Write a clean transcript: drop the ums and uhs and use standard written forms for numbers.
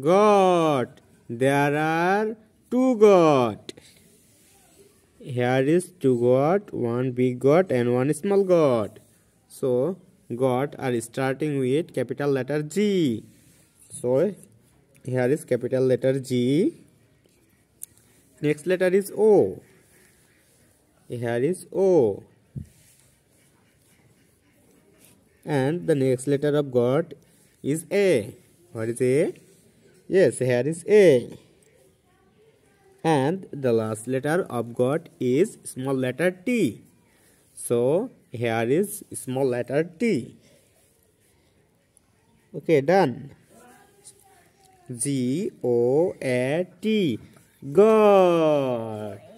Goat. There are two goat. Here is two goat, one big goat and one small goat. So goat are starting with capital letter G. So here is capital letter G. Next letter is O. Here is O. And the next letter of goat is A. What is A? Yes, here is A. And the last letter of goat is small letter T. So here is small letter T. Okay, done. Goat. Goat.